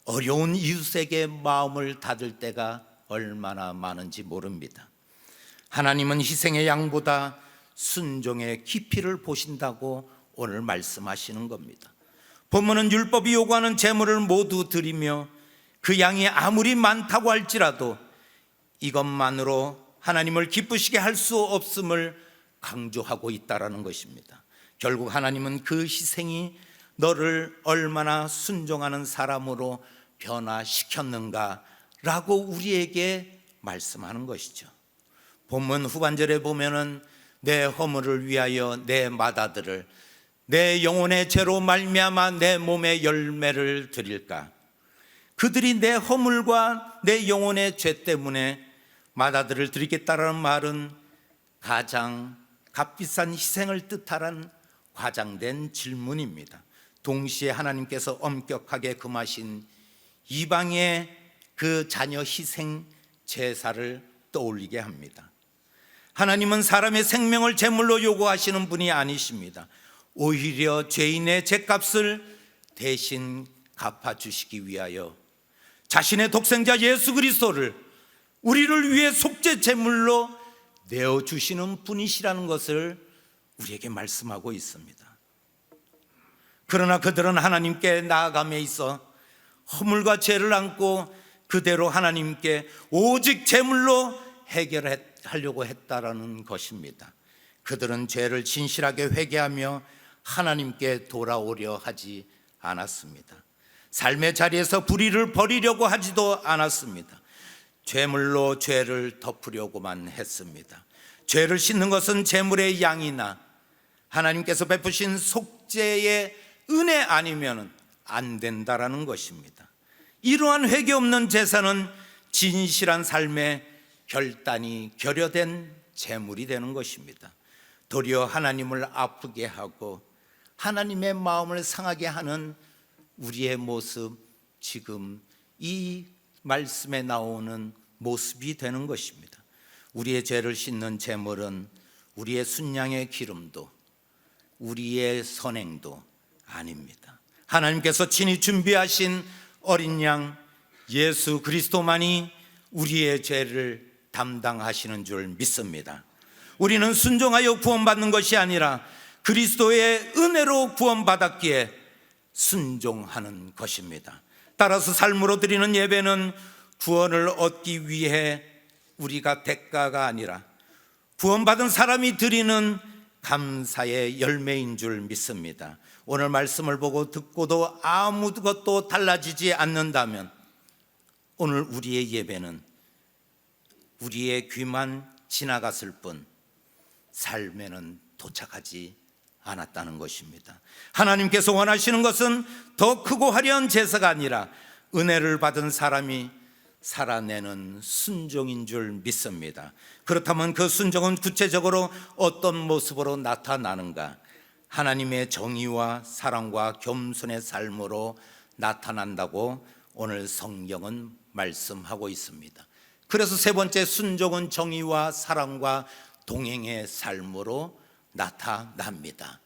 어려운 이웃에게 마음을 닫을 때가 얼마나 많은지 모릅니다. 하나님은 희생의 양보다 순종의 깊이를 보신다고 오늘 말씀하시는 겁니다. 본문은 율법이 요구하는 제물을 모두 드리며 그 양이 아무리 많다고 할지라도 이것만으로 하나님을 기쁘시게 할 수 없음을 강조하고 있다라는 것입니다. 결국 하나님은 그 희생이 너를 얼마나 순종하는 사람으로 변화시켰는가라고 우리에게 말씀하는 것이죠. 본문 후반절에 보면은 내 허물을 위하여 내 맏아들을 내 영혼의 죄로 말미암아 내 몸의 열매를 드릴까. 그들이 내 허물과 내 영혼의 죄 때문에 맏아들을 드리겠다라는 말은 가장 값비싼 희생을 뜻하는 과장된 질문입니다. 동시에 하나님께서 엄격하게 금하신 이방의 그 자녀 희생 제사를 떠올리게 합니다. 하나님은 사람의 생명을 제물로 요구하시는 분이 아니십니다. 오히려 죄인의 죄값을 대신 갚아주시기 위하여 자신의 독생자 예수 그리스도를 우리를 위해 속죄 제물로 내어주시는 분이시라는 것을 우리에게 말씀하고 있습니다. 그러나 그들은 하나님께 나아감에 있어 허물과 죄를 안고 그대로 하나님께 오직 제물로 해결하려고 했다라는 것입니다. 그들은 죄를 진실하게 회개하며 하나님께 돌아오려 하지 않았습니다. 삶의 자리에서 불의를 버리려고 하지도 않았습니다. 죄물로 죄를 덮으려고만 했습니다. 죄를 씻는 것은 제물의 양이나 하나님께서 베푸신 속죄의 은혜 아니면 안 된다라는 것입니다. 이러한 회개 없는 제사는 진실한 삶의 결단이 결여된 제물이 되는 것입니다. 도리어 하나님을 아프게 하고 하나님의 마음을 상하게 하는 우리의 모습, 지금 이 말씀에 나오는 모습이 되는 것입니다. 우리의 죄를 씻는 제물은 우리의 순양의 기름도 우리의 선행도 아닙니다. 하나님께서 친히 준비하신 어린 양 예수 그리스도만이 우리의 죄를 담당하시는 줄 믿습니다. 우리는 순종하여 구원받는 것이 아니라 그리스도의 은혜로 구원받았기에 순종하는 것입니다. 따라서 삶으로 드리는 예배는 구원을 얻기 위해 우리가 대가가 아니라 구원받은 사람이 드리는 감사의 열매인 줄 믿습니다. 오늘 말씀을 보고 듣고도 아무것도 달라지지 않는다면 오늘 우리의 예배는 우리의 귀만 지나갔을 뿐 삶에는 도착하지 않았다는 것입니다. 하나님께서 원하시는 것은 더 크고 화려한 제사가 아니라 은혜를 받은 사람이 살아내는 순종인 줄 믿습니다. 그렇다면 그 순종은 구체적으로 어떤 모습으로 나타나는가? 하나님의 정의와 사랑과 겸손의 삶으로 나타난다고 오늘 성경은 말씀하고 있습니다. 그래서 세 번째, 순종은 정의와 사랑과 동행의 삶으로 나타납니다.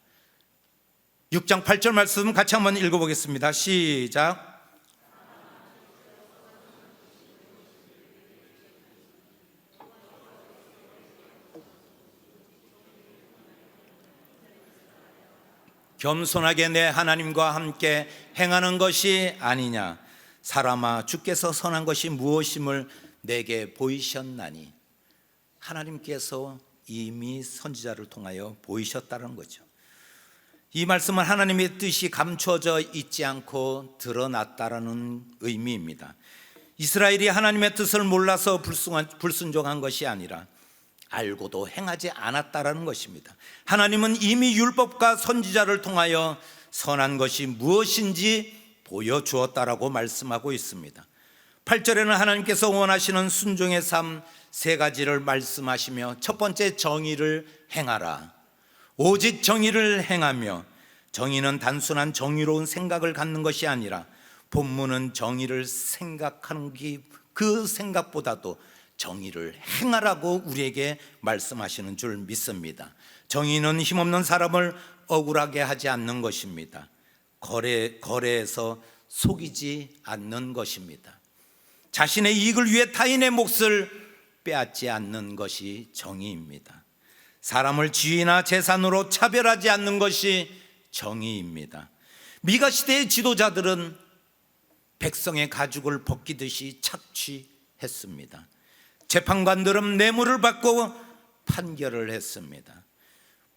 6장 8절 말씀 같이 한번 읽어보겠습니다. 시작. 겸손하게 내 하나님과 함께 행하는 것이 아니냐. 사람아, 주께서 선한 것이 무엇임을 내게 보이셨나니. 하나님께서 이미 선지자를 통하여 보이셨다는 거죠. 이 말씀은 하나님의 뜻이 감춰져 있지 않고 드러났다라는 의미입니다. 이스라엘이 하나님의 뜻을 몰라서 불순종한 것이 아니라 알고도 행하지 않았다라는 것입니다. 하나님은 이미 율법과 선지자를 통하여 선한 것이 무엇인지 보여주었다라고 말씀하고 있습니다. 8절에는 하나님께서 원하시는 순종의 삶 세 가지를 말씀하시며, 첫 번째, 정의를 행하라. 오직 정의를 행하며, 정의는 단순한 정의로운 생각을 갖는 것이 아니라 본문은 정의를 생각하는 그 생각보다도 정의를 행하라고 우리에게 말씀하시는 줄 믿습니다. 정의는 힘없는 사람을 억울하게 하지 않는 것입니다. 거래에서 속이지 않는 것입니다. 자신의 이익을 위해 타인의 몫을 빼앗지 않는 것이 정의입니다. 사람을 지위나 재산으로 차별하지 않는 것이 정의입니다. 미가 시대의 지도자들은 백성의 가죽을 벗기듯이 착취했습니다. 재판관들은 뇌물을 받고 판결을 했습니다.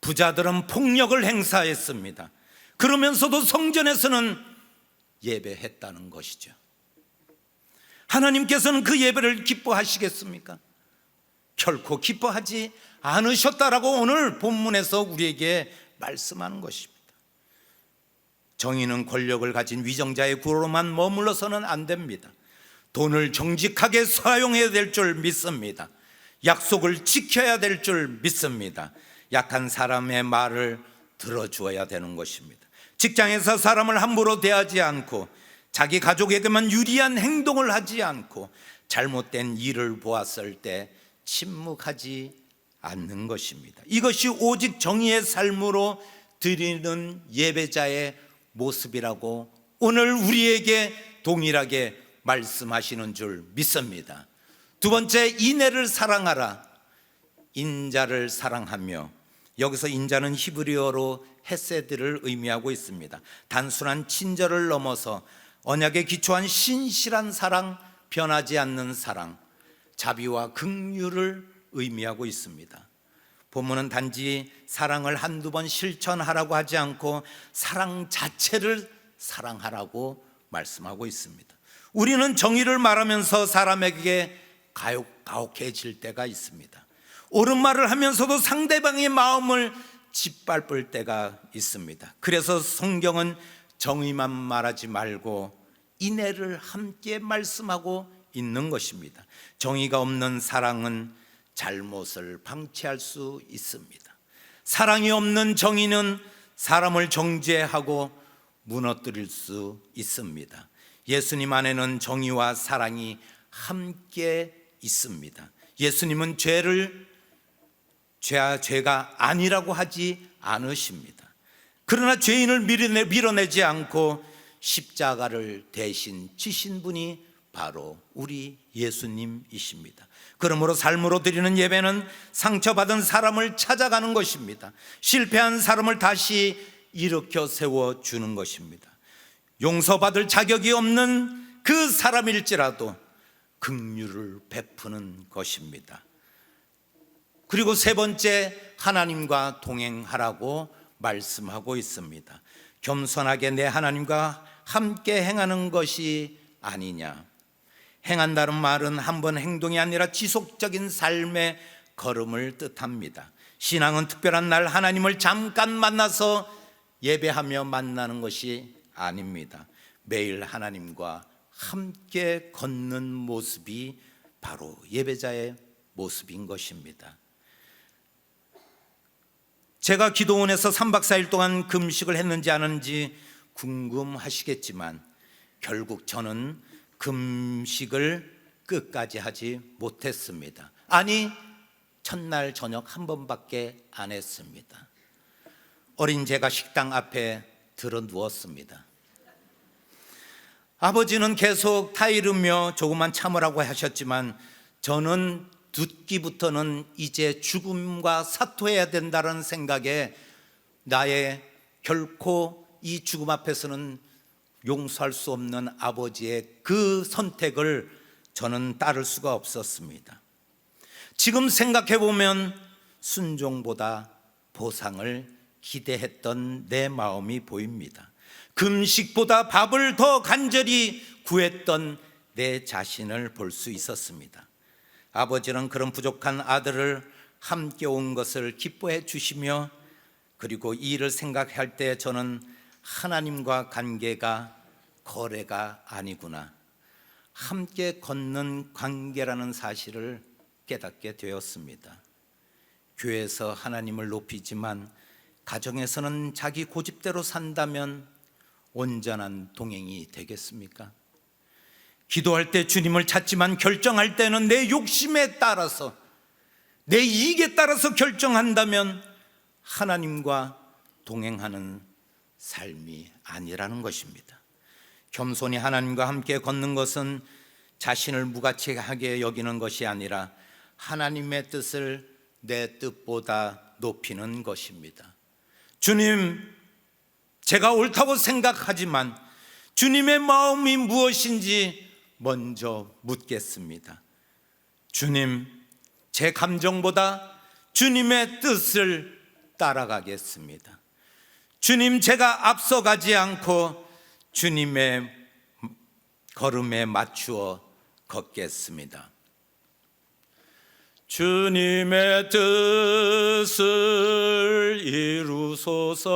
부자들은 폭력을 행사했습니다. 그러면서도 성전에서는 예배했다는 것이죠. 하나님께서는 그 예배를 기뻐하시겠습니까? 결코 기뻐하지 않으셨다라고 오늘 본문에서 우리에게 말씀하는 것입니다. 정의는 권력을 가진 위정자의 구로만 머물러서는 안 됩니다. 돈을 정직하게 사용해야 될 줄 믿습니다. 약속을 지켜야 될 줄 믿습니다. 약한 사람의 말을 들어주어야 되는 것입니다. 직장에서 사람을 함부로 대하지 않고 자기 가족에게만 유리한 행동을 하지 않고 잘못된 일을 보았을 때 침묵하지 않는 것입니다. 이것이 오직 정의의 삶으로 드리는 예배자의 모습이라고 오늘 우리에게 동일하게 말씀하시는 줄 믿습니다. 두 번째, 인애를 사랑하라. 인자를 사랑하며, 여기서 인자는 히브리어로 헤세드를 의미하고 있습니다. 단순한 친절을 넘어서 언약에 기초한 신실한 사랑, 변하지 않는 사랑, 자비와 긍휼을 의미하고 있습니다. 본문은 단지 사랑을 한두 번 실천하라고 하지 않고 사랑 자체를 사랑하라고 말씀하고 있습니다. 우리는 정의를 말하면서 사람에게 가혹해질 때가 있습니다. 옳은 말을 하면서도 상대방의 마음을 짓밟을 때가 있습니다. 그래서 성경은 정의만 말하지 말고 인애를 함께 말씀하고 있는 것입니다. 정의가 없는 사랑은 잘못을 방치할 수 있습니다. 사랑이 없는 정의는 사람을 정죄하고 무너뜨릴 수 있습니다. 예수님 안에는 정의와 사랑이 함께 있습니다. 예수님은 죄가 아니라고 하지 않으십니다. 그러나 죄인을 밀어내지 않고 십자가를 대신 지신 분이 바로 우리 예수님이십니다. 그러므로 삶으로 드리는 예배는 상처받은 사람을 찾아가는 것입니다. 실패한 사람을 다시 일으켜 세워주는 것입니다. 용서받을 자격이 없는 그 사람일지라도 긍휼을 베푸는 것입니다. 그리고 세 번째, 하나님과 동행하라고 말씀하고 있습니다. 겸손하게 내 하나님과 함께 행하는 것이 아니냐. 행한다는 말은 한 번 행동이 아니라 지속적인 삶의 걸음을 뜻합니다. 신앙은 특별한 날 하나님을 잠깐 만나서 예배하며 만나는 것이 아닙니다. 매일 하나님과 함께 걷는 모습이 바로 예배자의 모습인 것입니다. 제가 기도원에서 3박 4일 동안 금식을 했는지 안 했는지 궁금하시겠지만 결국 저는 금식을 끝까지 하지 못했습니다. 아니, 첫날 저녁 한 번밖에 안 했습니다. 어린 제가 식당 앞에 들어 누웠습니다. 아버지는 계속 타이르며 조금만 참으라고 하셨지만 저는 듣기부터는 이제 죽음과 사토해야 된다는 생각에 나의 결코 이 죽음 앞에서는 용서할 수 없는 아버지의 그 선택을 저는 따를 수가 없었습니다. 지금 생각해 보면 순종보다 보상을 기대했던 내 마음이 보입니다. 금식보다 밥을 더 간절히 구했던 내 자신을 볼 수 있었습니다. 아버지는 그런 부족한 아들을 함께 온 것을 기뻐해 주시며, 그리고 이 일을 생각할 때 저는 하나님과 관계가 거래가 아니구나, 함께 걷는 관계라는 사실을 깨닫게 되었습니다. 교회에서 하나님을 높이지만 가정에서는 자기 고집대로 산다면 온전한 동행이 되겠습니까? 기도할 때 주님을 찾지만 결정할 때는 내 욕심에 따라서, 내 이익에 따라서 결정한다면 하나님과 동행하는 삶이 아니라는 것입니다. 겸손히 하나님과 함께 걷는 것은 자신을 무가치하게 여기는 것이 아니라 하나님의 뜻을 내 뜻보다 높이는 것입니다. 주님, 제가 옳다고 생각하지만 주님의 마음이 무엇인지 먼저 묻겠습니다. 주님, 제 감정보다 주님의 뜻을 따라가겠습니다. 주님, 제가 앞서가지 않고 주님의 걸음에 맞추어 걷겠습니다. 주님의 뜻을 이루소서.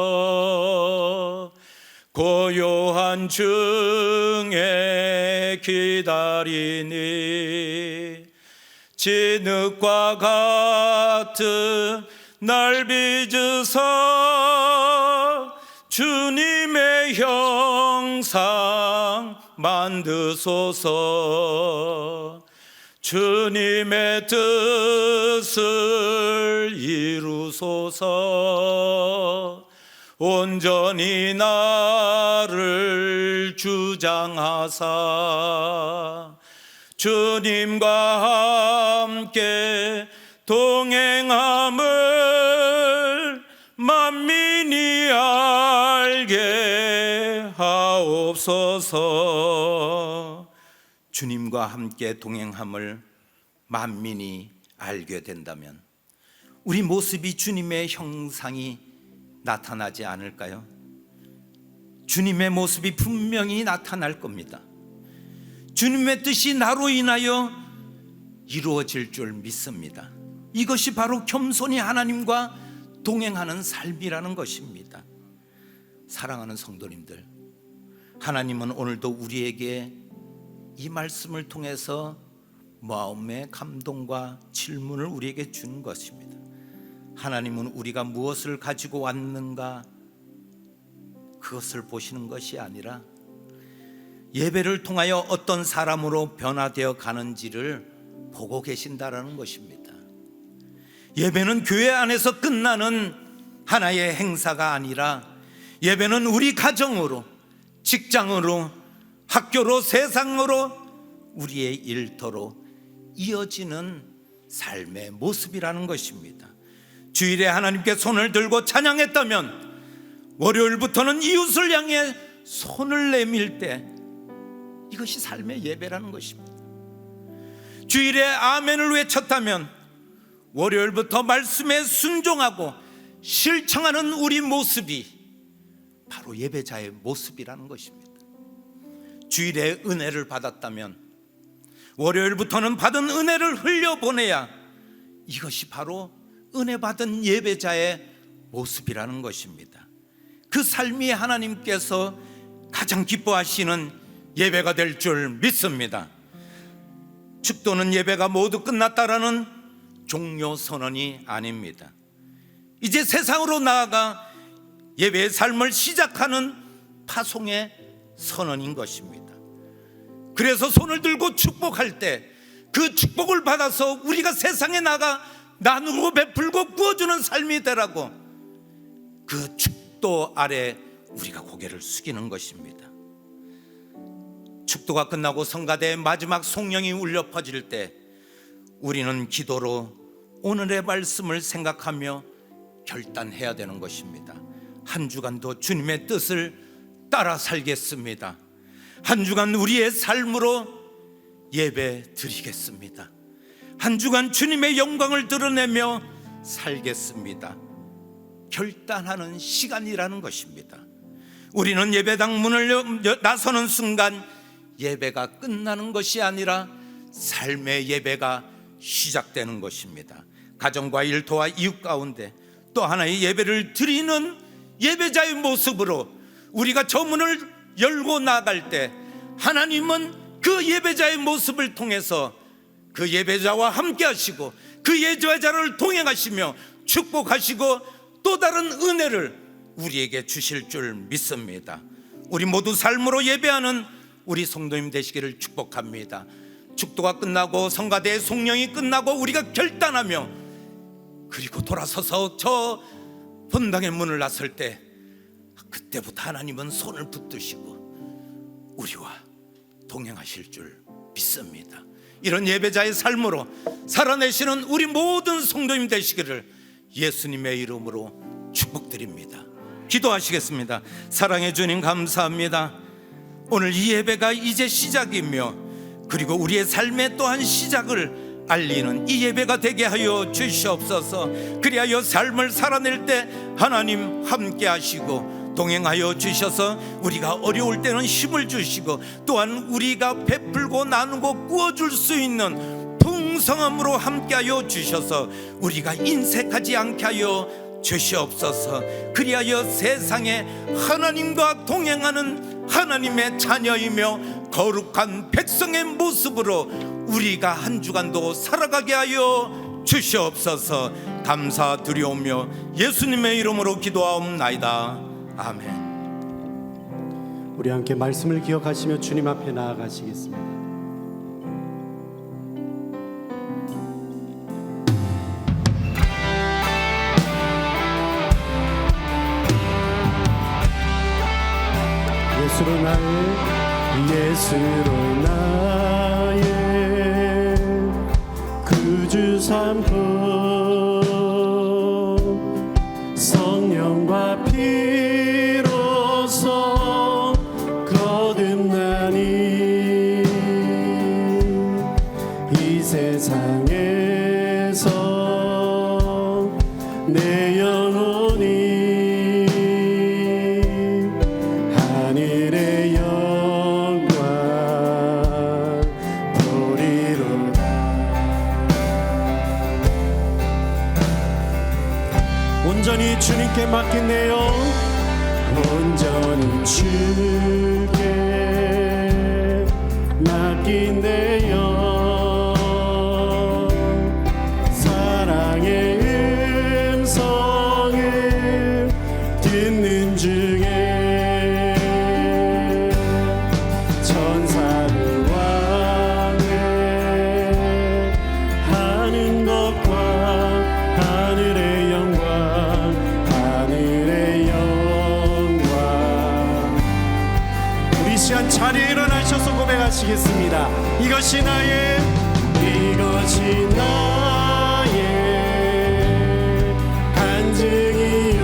고요한 중에 기다리니 진흙과 같은 날 빚으사 주님의 형상 만드소서. 주님의 뜻을 이루소서. 온전히 나를 주장하사 주님과 함께 동행함을 만민이 알게 하옵소서. 주님과 함께 동행함을 만민이 알게 된다면 우리 모습이 주님의 형상이 나타나지 않을까요? 주님의 모습이 분명히 나타날 겁니다. 주님의 뜻이 나로 인하여 이루어질 줄 믿습니다. 이것이 바로 겸손히 하나님과 동행하는 삶이라는 것입니다. 사랑하는 성도님들, 하나님은 오늘도 우리에게 이 말씀을 통해서 마음의 감동과 질문을 우리에게 준 것입니다. 하나님은 우리가 무엇을 가지고 왔는가 그것을 보시는 것이 아니라 예배를 통하여 어떤 사람으로 변화되어 가는지를 보고 계신다라는 것입니다. 예배는 교회 안에서 끝나는 하나의 행사가 아니라 예배는 우리 가정으로, 직장으로, 학교로, 세상으로, 우리의 일터로 이어지는 삶의 모습이라는 것입니다. 주일에 하나님께 손을 들고 찬양했다면 월요일부터는 이웃을 향해 손을 내밀 때 이것이 삶의 예배라는 것입니다. 주일에 아멘을 외쳤다면 월요일부터 말씀에 순종하고 실천하는 우리 모습이 바로 예배자의 모습이라는 것입니다. 주일에 은혜를 받았다면 월요일부터는 받은 은혜를 흘려보내야 이것이 바로 은혜 받은 예배자의 모습이라는 것입니다. 그 삶이 하나님께서 가장 기뻐하시는 예배가 될 줄 믿습니다. 축도는 예배가 모두 끝났다라는 종료 선언이 아닙니다. 이제 세상으로 나아가 예배의 삶을 시작하는 파송의 선언인 것입니다. 그래서 손을 들고 축복할 때 그 축복을 받아서 우리가 세상에 나가 나누고 베풀고 구워주는 삶이 되라고 그 축도 아래 우리가 고개를 숙이는 것입니다. 축도가 끝나고 성가대의 마지막 송영이 울려 퍼질 때 우리는 기도로 오늘의 말씀을 생각하며 결단해야 되는 것입니다. 한 주간도 주님의 뜻을 따라 살겠습니다. 한 주간 우리의 삶으로 예배 드리겠습니다. 한 주간 주님의 영광을 드러내며 살겠습니다. 결단하는 시간이라는 것입니다. 우리는 예배당 문을 나서는 순간 예배가 끝나는 것이 아니라 삶의 예배가 시작되는 것입니다. 가정과 일터와 이웃 가운데 또 하나의 예배를 드리는 예배자의 모습으로 우리가 저 문을 열고 나갈 때 하나님은 그 예배자의 모습을 통해서 그 예배자와 함께 하시고 그 예배자를 동행하시며 축복하시고 또 다른 은혜를 우리에게 주실 줄 믿습니다. 우리 모두 삶으로 예배하는 우리 성도님 되시기를 축복합니다. 축도가 끝나고 성가대의 송령이 끝나고 우리가 결단하며 그리고 돌아서서 저 본당의 문을 나설 때 그때부터 하나님은 손을 붙드시고 우리와 동행하실 줄 믿습니다. 이런 예배자의 삶으로 살아내시는 우리 모든 성도님 되시기를 예수님의 이름으로 축복드립니다. 기도하시겠습니다. 사랑해 주님 감사합니다. 오늘 이 예배가 이제 시작이며 그리고 우리의 삶의 또한 시작을 알리는 이 예배가 되게 하여 주시옵소서. 그리하여 삶을 살아낼 때 하나님 함께 하시고 동행하여 주셔서 우리가 어려울 때는 힘을 주시고 또한 우리가 베풀고 나누고 구워줄 수 있는 풍성함으로 함께하여 주셔서 우리가 인색하지 않게 하여 주시옵소서. 그리하여 세상에 하나님과 동행하는 하나님의 자녀이며 거룩한 백성의 모습으로 우리가 한 주간도 살아가게 하여 주시옵소서. 감사드리오며 예수님의 이름으로 기도하옵나이다. 아멘. 우리 함께 말씀을 기억하시며 주님 앞에 나아가시겠습니다. 예수로 나의 예수로 나의 구주 삼고 성령과 피로서 거듭나니 이 세상에서 내 영혼이 하늘의 영광 보리로다. 온전히 주님께 맡기네요. 온전히 주께 맡기네요. 사랑의 음성을 듣는 중에 천사를 왕래하는 것과 하늘의 영광 하늘의 영광. 우리 시간 자리에 일어나셔서 고백하시겠습니다. 이것이 나의 간증이요.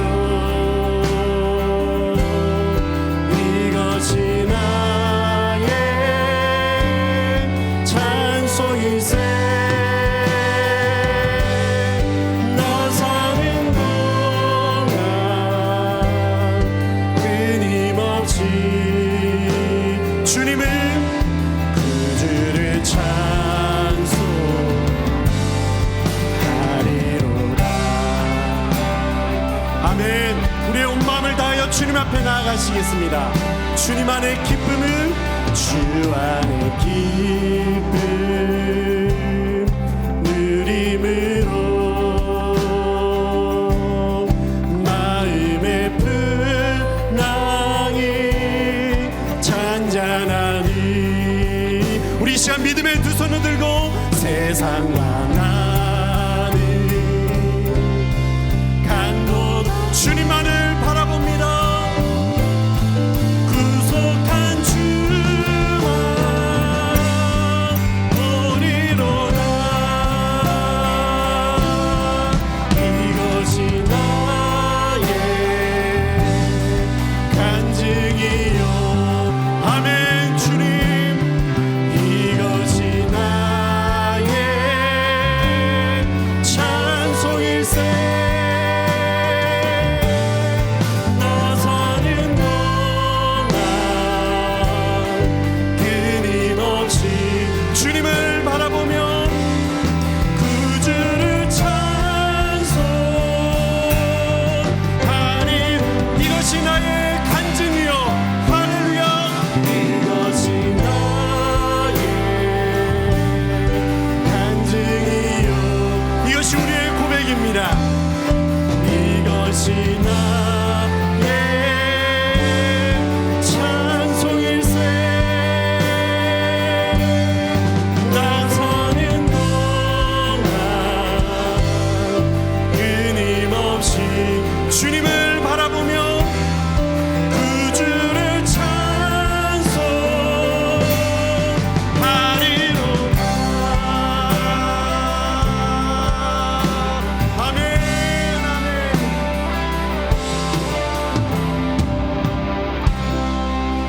이것이 나의 찬송일세. 나 사는 동안 끊임없이 주님을 구주를 찬송하리로다. 아멘. 우리의 온 마음을 다하여 주님 앞에 나아가시겠습니다. 주님 안의 기쁨은 주 안의 기쁨 누림으로 마음의 풍랑이 잔잔하니 우리 이 시간 믿음의 두 손을 들고 세상과 나는 간도 주님만을 바라봅니다. 구속한 주만 보리로다. 이것이 나의 간증이요. 아멘. 주님 이것이 나의 찬송일세. 나 사는 동안 끊임없이 주님을 바라보며 구주를 찬송하니 이것이 나의 간증이요. 할렐루야. 이것이 나의 간증이요. 이것이 우리의 고백입니다. 이것이 나의